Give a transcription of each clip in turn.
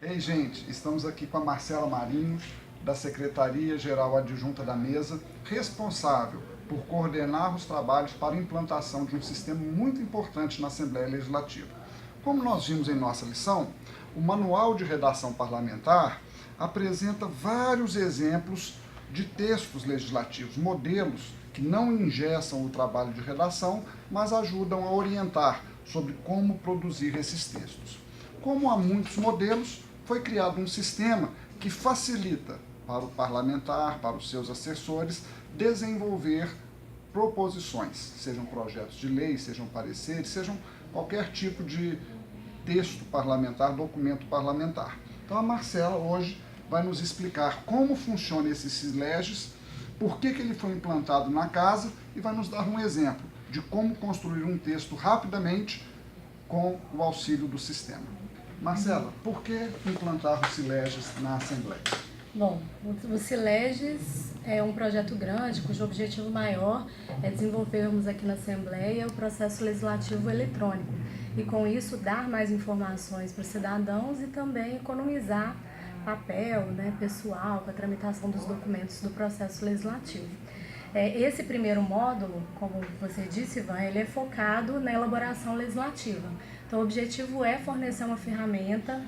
Ei, gente, estamos aqui com a Marcela Marinho, da Secretaria-Geral Adjunta da Mesa, responsável por coordenar os trabalhos para a implantação de um sistema muito importante na Assembleia Legislativa. Como nós vimos em nossa lição, o Manual de Redação Parlamentar apresenta vários exemplos de textos legislativos, modelos que não engessam o trabalho de redação, mas ajudam a orientar sobre como produzir esses textos. Como há muitos modelos, foi criado um sistema que facilita para o parlamentar, para os seus assessores, desenvolver proposições, sejam projetos de lei, sejam pareceres, sejam qualquer tipo de texto parlamentar, documento parlamentar. Então a Marcela hoje vai nos explicar como funciona esse SISLEGIS, por que ele foi implantado na casa e vai nos dar um exemplo de como construir um texto rapidamente com o auxílio do sistema. Marcela, por que implantar o SISLEGIS na Assembleia? Bom, o SISLEGIS é um projeto grande, cujo objetivo maior é desenvolvermos aqui na Assembleia o processo legislativo eletrônico e, com isso, dar mais informações para os cidadãos e também economizar papel, pessoal, para a tramitação dos documentos do processo legislativo. Esse primeiro módulo, como você disse, Ivan, ele é focado na elaboração legislativa. Então, o objetivo é fornecer uma ferramenta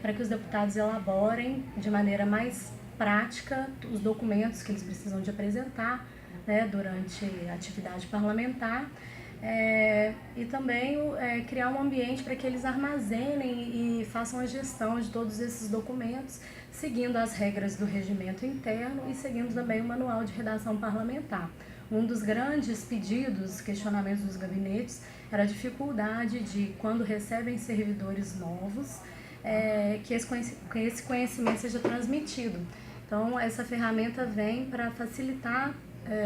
para que os deputados elaborem de maneira mais prática os documentos que eles precisam de apresentar durante a atividade parlamentar e também criar um ambiente para que eles armazenem e façam a gestão de todos esses documentos, seguindo as regras do regimento interno e seguindo também o manual de redação parlamentar. Um dos grandes pedidos, questionamentos dos gabinetes, era a dificuldade de, quando recebem servidores novos, que esse conhecimento seja transmitido. Então, essa ferramenta vem para facilitar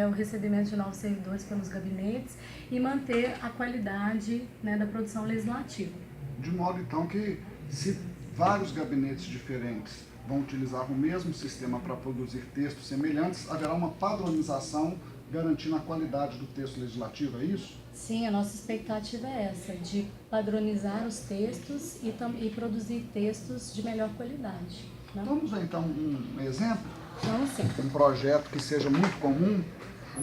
o recebimento de novos servidores pelos gabinetes e manter a qualidade da produção legislativa. De modo, então, que se vários gabinetes diferentes vão utilizar o mesmo sistema para produzir textos semelhantes, haverá uma padronização garantindo a qualidade do texto legislativo, é isso? Sim, a nossa expectativa é essa, de padronizar os textos e produzir textos de melhor qualidade. Vamos ver, então, um exemplo? Então, sim. Um projeto que seja muito comum?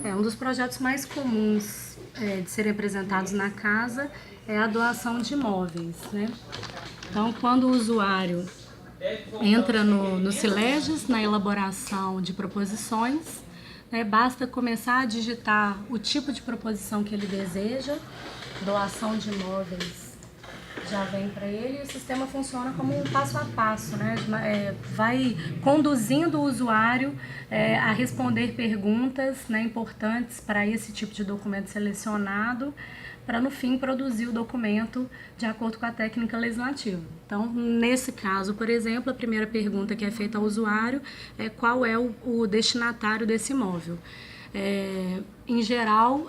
Um dos projetos mais comuns de serem apresentados na casa é a doação de imóveis, Então, quando o usuário entra no SISLEGIS, na elaboração de proposições, basta começar a digitar o tipo de proposição que ele deseja, doação de imóveis já vem para ele e o sistema funciona como um passo a passo, vai conduzindo o usuário a responder perguntas importantes para esse tipo de documento selecionado, para no fim produzir o documento de acordo com a técnica legislativa. Então, nesse caso, por exemplo, a primeira pergunta que é feita ao usuário é qual é o destinatário desse imóvel. Em geral,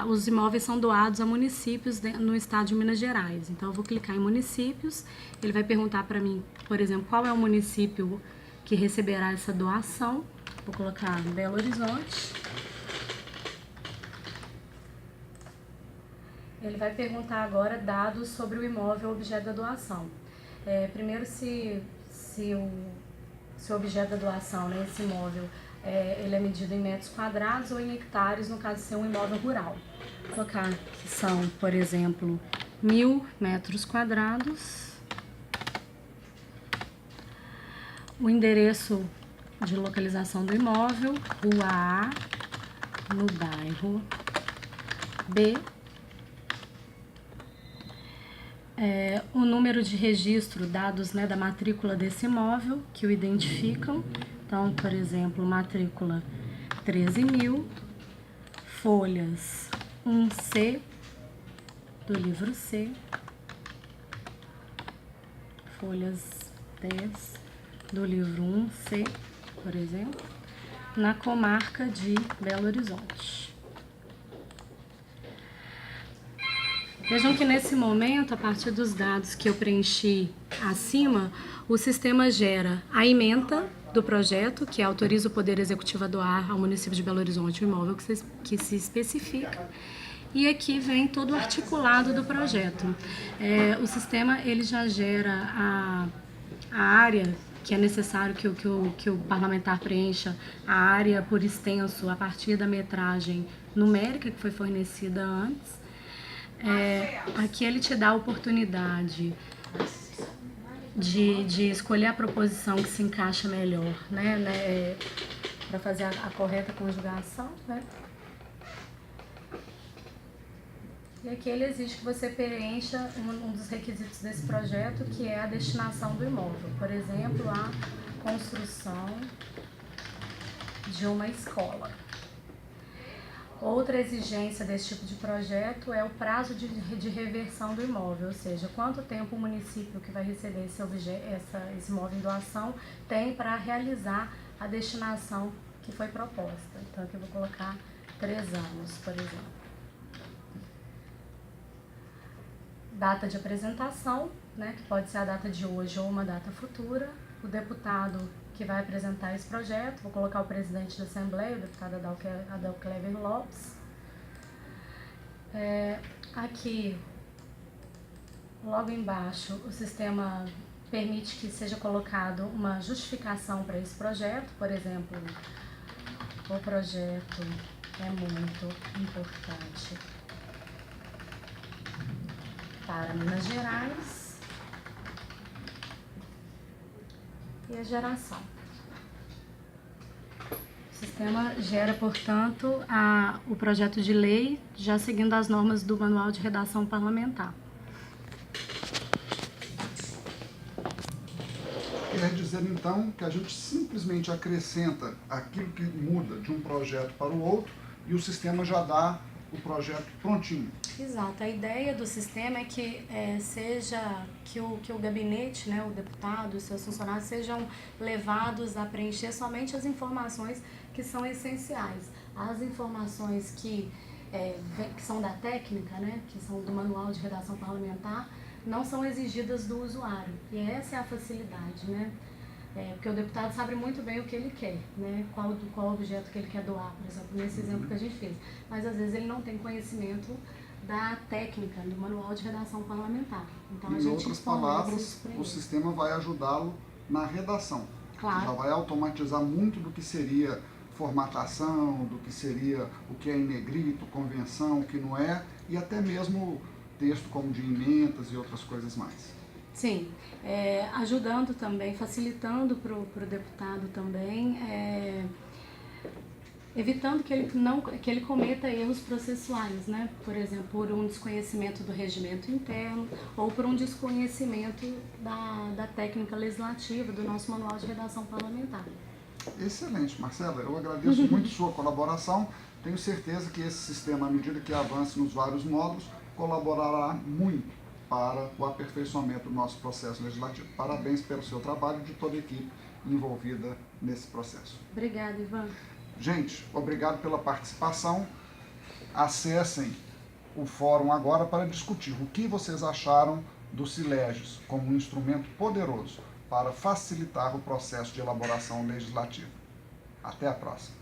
os imóveis são doados a municípios no estado de Minas Gerais. Então, eu vou clicar em municípios, ele vai perguntar para mim, por exemplo, qual é o município que receberá essa doação. Vou colocar Belo Horizonte. Ele vai perguntar agora dados sobre o imóvel objeto da doação. Primeiro, se o objeto da doação, esse imóvel, ele é medido em metros quadrados ou em hectares, no caso de ser um imóvel rural. Vou colocar que são, por exemplo, 1.000 metros quadrados. O endereço de localização do imóvel, Rua A, no bairro B. O número de registro, dados da matrícula desse imóvel que o identificam. Então, por exemplo, matrícula 13.000, folhas 1C, do livro C, folhas 10, do livro 1C, por exemplo, na comarca de Belo Horizonte. Vejam que nesse momento, a partir dos dados que eu preenchi acima, o sistema gera a ementa do projeto, que autoriza o Poder Executivo a doar ao município de Belo Horizonte o imóvel que se especifica. E aqui vem todo o articulado do projeto. O sistema ele já gera a área que é necessário que o parlamentar preencha, a área por extenso a partir da metragem numérica que foi fornecida antes. Aqui ele te dá a oportunidade de escolher a proposição que se encaixa melhor, né, para fazer a correta conjugação, né? E aqui ele exige que você preencha um dos requisitos desse projeto, que é a destinação do imóvel. Por exemplo, a construção de uma escola. Outra exigência desse tipo de projeto é o prazo de reversão do imóvel, ou seja, quanto tempo o município que vai receber esse imóvel em doação tem para realizar a destinação que foi proposta. Então aqui eu vou colocar 3 anos, por exemplo. Data de apresentação, né, que pode ser a data de hoje ou uma data futura. O deputado que vai apresentar esse projeto, vou colocar o presidente da Assembleia, o deputado Adalclever Lopes. Aqui, logo embaixo, o sistema permite que seja colocado uma justificação para esse projeto. Por exemplo, o projeto é muito importante para Minas Gerais e a geração. O sistema gera, portanto, o projeto de lei já seguindo as normas do Manual de Redação Parlamentar. Quer dizer, então, que a gente simplesmente acrescenta aquilo que muda de um projeto para o outro e o sistema já dá o projeto prontinho. Exato. A ideia do sistema é que que o gabinete, né, o deputado, os seus funcionários sejam levados a preencher somente as informações que são essenciais. As informações que são da técnica, né, que são do Manual de Redação Parlamentar, não são exigidas do usuário. E essa é a facilidade, né? Porque o deputado sabe muito bem o que ele quer, né? Qual objeto que ele quer doar, por exemplo, nesse exemplo que a gente fez. Mas às vezes ele não tem conhecimento da técnica, do Manual de Redação Parlamentar. Então, em outras palavras, o sistema vai ajudá-lo na redação. Claro. Já vai automatizar muito do que seria formatação, do que seria o que é em negrito, convenção, o que não é, e até mesmo texto como de emendas e outras coisas mais. Sim, ajudando também, facilitando para o deputado também, evitando que ele cometa erros processuais, né? Por exemplo, por um desconhecimento do regimento interno ou por um desconhecimento da técnica legislativa, do nosso Manual de Redação Parlamentar. Excelente, Marcela. Eu agradeço muito sua colaboração. Tenho certeza que esse sistema, à medida que avance nos vários módulos, colaborará muito para o aperfeiçoamento do nosso processo legislativo. Parabéns pelo seu trabalho e de toda a equipe envolvida nesse processo. Obrigada, Ivan. Gente, obrigado pela participação. Acessem o fórum agora para discutir o que vocês acharam do Sileges como um instrumento poderoso para facilitar o processo de elaboração legislativa. Até a próxima.